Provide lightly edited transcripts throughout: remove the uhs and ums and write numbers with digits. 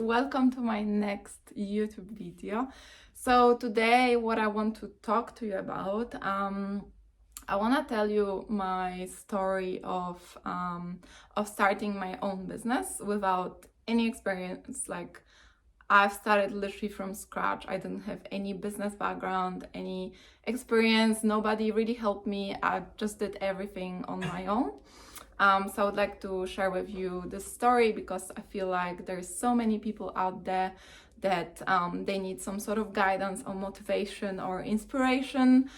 welcome to my next YouTube video. So today what I want to talk to you about, I want to tell you my story of starting my own business without any experience. Like, I've started literally from scratch. I didn't have any business background, any experience. Nobody really helped me. I just did everything on my own. So I would like to share with you this story because I feel like there's so many people out there that they need some sort of guidance or motivation or inspiration,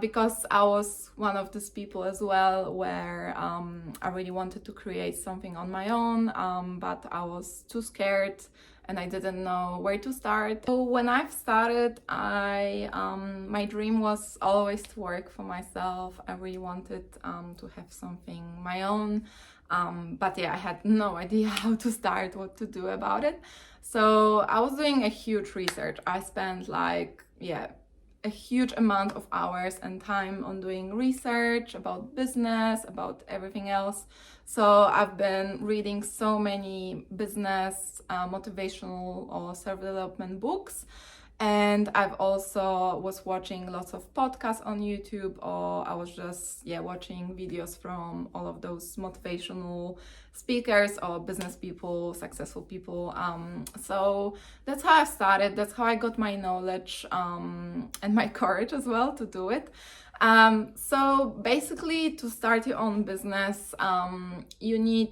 because I was one of these people as well where I really wanted to create something on my own, but I was too scared and I didn't know where to start. So when I've started, my dream was always to work for myself. I really wanted to have something my own, but yeah, I had no idea how to start, what to do about it. So I was doing a huge research. I spent a huge amount of hours and time on doing research about business, about everything else. So I've been reading so many business, motivational or self-development books. And I've also was watching lots of podcasts on YouTube, or I was just watching videos from all of those motivational speakers or business people, successful people. So that's how I started. That's how I got my knowledge and my courage as well to do it. So basically, to start your own business, you need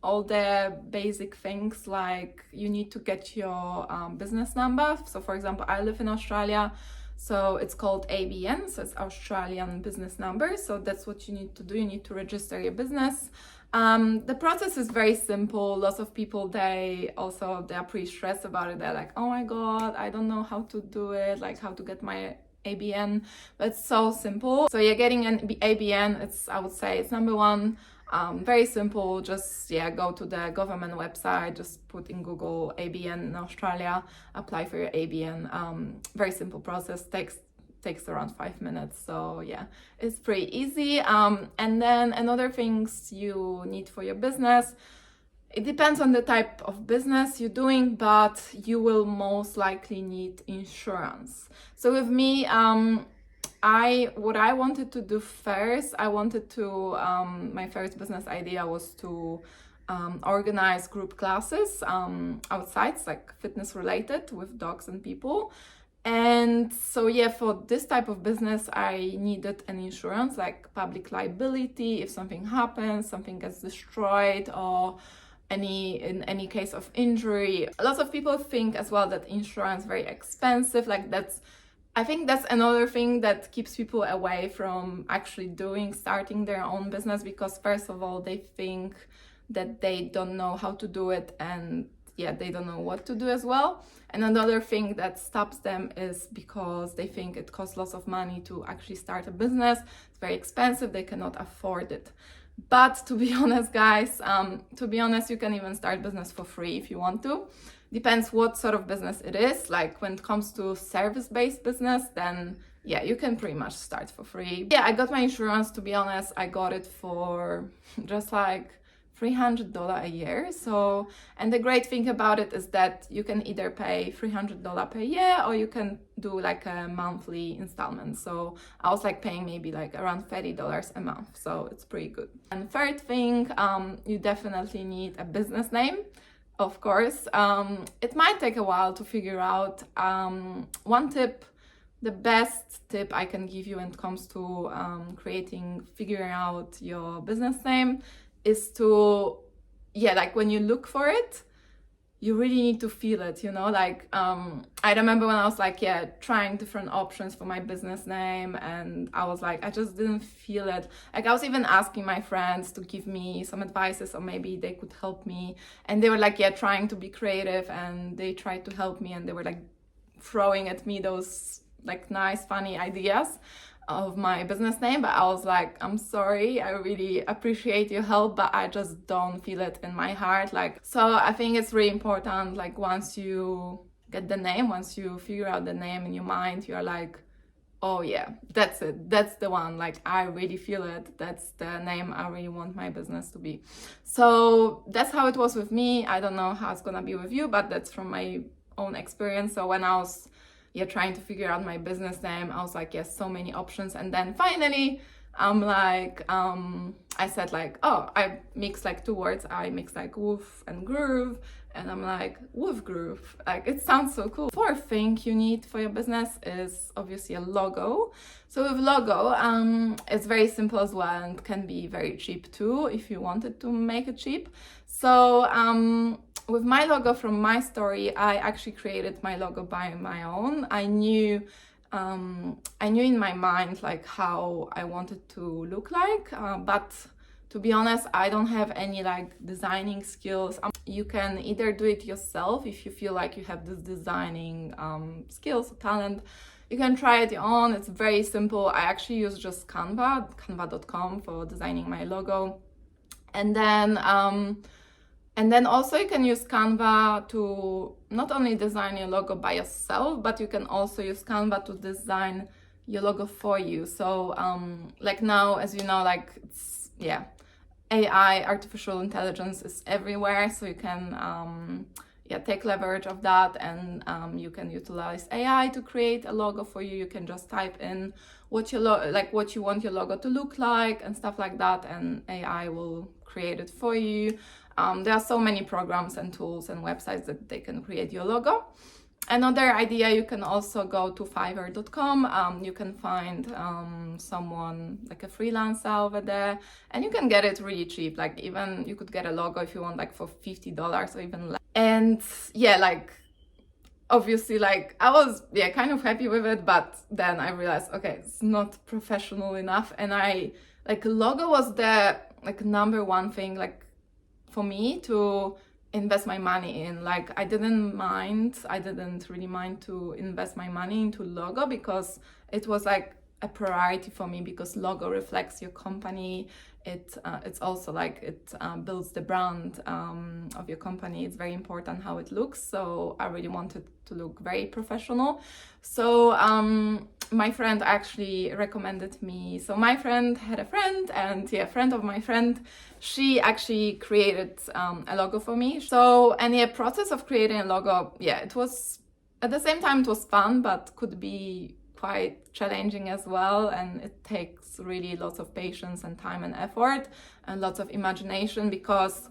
all the basic things, like you need to get your business number. So for example, I live in Australia, so it's called ABN, so it's Australian business number. So that's what you need to do. You need to register your business. The process is very simple. Lots of people, they are pretty stressed about it. They're like, oh my god, I don't know how to do it, like how to get my ABN. But it's so simple. So you're getting an ABN, I would say it's number one. Very simple. Just go to the government website, just put in Google ABN in Australia, apply for your ABN. Very simple process, takes around 5 minutes. So it's pretty easy. And then another things you need for your business, it depends on the type of business you're doing, but you will most likely need insurance. So with me, what I wanted to do first, my first business idea was to organize group classes outside, like fitness related, with dogs and people. And so for this type of business, I needed an insurance, like public liability. If something happens, something gets destroyed, or in any case of injury. Lots of people think as well that insurance is very expensive. I think that's another thing that keeps people away from actually starting their own business, because first of all, they think that they don't know how to do it, and they don't know what to do as well. And another thing that stops them is because they think it costs lots of money to actually start a business. It's very expensive, they cannot afford it. But to be honest, guys, you can even start business for free if you want to. Depends what sort of business it is. Like when it comes to service-based business, then you can pretty much start for free. I got my insurance, to be honest. I got it for just like $300 a year. So, and the great thing about it is that you can either pay $300 per year, or you can do like a monthly installment. So I was like paying maybe like around $30 a month. So it's pretty good. And third thing, you definitely need a business name. Of course, it might take a while to figure out. One tip, the best tip I can give you when it comes to figuring out your business name is to, like when you look for it, you really need to feel it, I remember when I was like, trying different options for my business name, and I was like, I just didn't feel it. Like I was even asking my friends to give me some advices, or maybe they could help me. And they were like, trying to be creative, and they tried to help me, and they were like throwing at me those like nice, funny ideas of my business name, but I was like, I'm sorry, I really appreciate your help, but I just don't feel it in my heart. So I think it's really important, like once you get the name, once you figure out the name in your mind, you're like, oh yeah, that's it, that's the one, like I really feel it, that's the name I really want my business to be. So that's how it was with me. I don't know how it's gonna be with you, but that's from my own experience. So when I was trying to figure out my business name, I was like, yes, so many options. And then finally I'm like, I said like, oh, I mix like two words. I mix like woof and groove. And I'm like, woof groove. Like, it sounds so cool. Fourth thing you need for your business is obviously a logo. So with logo, it's very simple as well and can be very cheap too if you wanted to make it cheap. So with my logo from my story, I actually created my logo by my own. I knew in my mind like how I wanted to look like, but to be honest, I don't have any like designing skills. You can either do it yourself if you feel like you have this designing skills, talent. You can try it on. It's very simple. I actually use just canva.com for designing my logo, and then also you can use Canva to not only design your logo by yourself, but you can also use Canva to design your logo for you. So like now, as you know, like it's, AI, artificial intelligence is everywhere. So you can take leverage of that, and you can utilize AI to create a logo for you. You can just type in what you what you want your logo to look like and stuff like that, and AI will create it for you. There are so many programs and tools and websites that they can create your logo. Another idea, you can also go to fiverr.com. You can find someone like a freelancer over there, and you can get it really cheap. Like even you could get a logo if you want like for $50 or even less. And like obviously like I was kind of happy with it, but then I realized, okay, it's not professional enough. And I like logo was the like number one thing like for me to invest my money in. Like I didn't really mind to invest my money into logo because it was like a priority for me, because logo reflects your company. It's also like it builds the brand of your company. It's very important how it looks, so I really wanted to look very professional. So my friend actually recommended me. So my friend had a friend, and a friend of my friend, she actually created a logo for me. So, and the process of creating a logo, it was, at the same time it was fun, but could be quite challenging as well, and it takes really lots of patience and time and effort and lots of imagination, because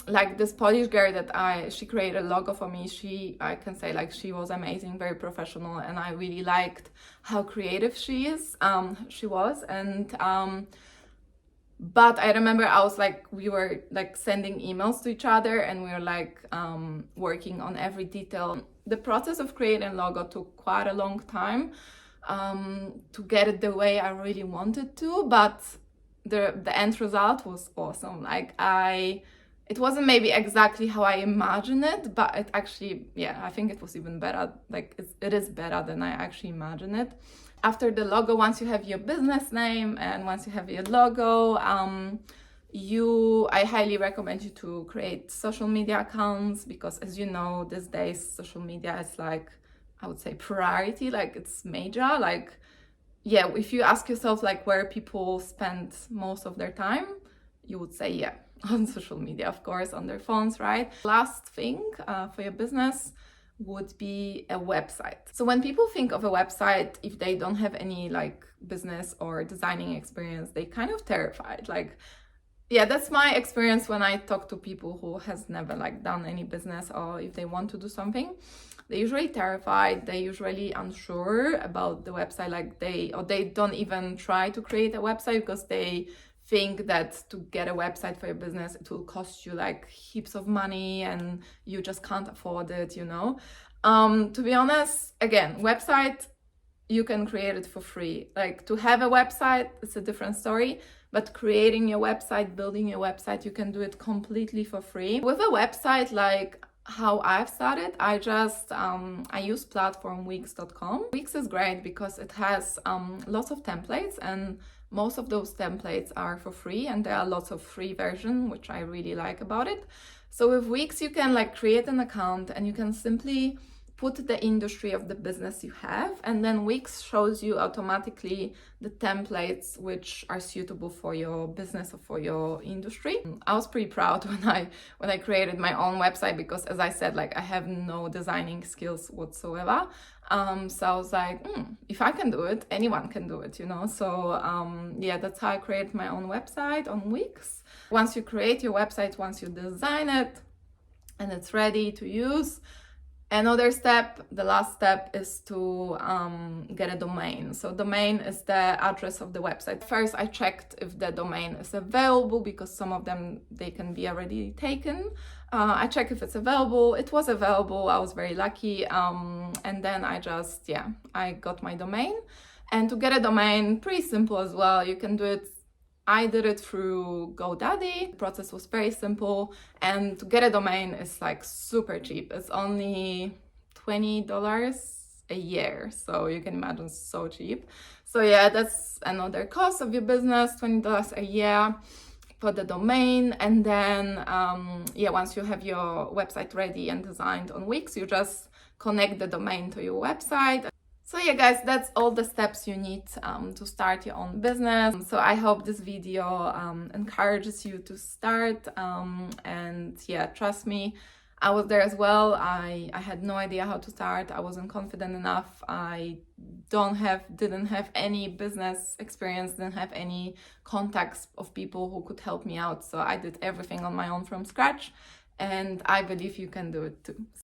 like this Polish girl that she created a logo for me, I can say like she was amazing, very professional, and I really liked how creative she was. And but I remember I was like, we were like sending emails to each other, and we were like working on every detail. The process of creating a logo took quite a long time to get it the way I really wanted to, but the end result was awesome. Like it wasn't maybe exactly how I imagined it, but it actually, I think it was even better. Like it is better than I actually imagined it. After the logo, once you have your business name and once you have your logo, I highly recommend you to create social media accounts, because as you know, these days social media is like, I would say priority, like it's major. Like if you ask yourself like where people spend most of their time, you would say on social media, of course, on their phones, right? Last thing for your business would be a website. So when people think of a website, if they don't have any like business or designing experience, they kind of terrified. Like that's my experience when I talk to people who has never like done any business, or if they want to do something, they're usually terrified. They usually unsure about the website. Like they don't even try to create a website because they think that to get a website for your business, it will cost you like heaps of money and you just can't afford it, To be honest, again, website, you can create it for free. Like to have a website, it's a different story, but creating your website, building your website, you can do it completely for free. With a website, like how I've started, I use platform Wix.com. Wix is great because it has lots of templates, and most of those templates are for free, and there are lots of free versions, which I really like about it. So with Wix, you can like create an account and you can simply put the industry of the business you have, and then Wix shows you automatically the templates which are suitable for your business or for your industry. I was pretty proud when I created my own website, because as I said, like, I have no designing skills whatsoever. So I was like, if I can do it, anyone can do it, you know? So yeah, that's how I created my own website on Wix. Once you create your website, once you design it and it's ready to use, another step, the last step, is to get a domain. So domain is the address of the website. First, I checked if the domain is available, because some of them, they can be already taken. I checked if it's available. It was available. I was very lucky. And then I got my domain. And to get a domain, pretty simple as well. You can do it. I did it through GoDaddy. The process was very simple, and to get a domain is like super cheap. It's only $20 a year, so you can imagine, so cheap. So yeah, that's another cost of your business, $20 a year for the domain. And then once you have your website ready and designed on Wix, you just connect the domain to your website. So yeah, guys, that's all the steps you need to start your own business. So I hope this video encourages you to start. And yeah, trust me, I was there as well. I had no idea how to start. I wasn't confident enough. I didn't have any business experience, didn't have any contacts of people who could help me out. So I did everything on my own from scratch, and I believe you can do it too.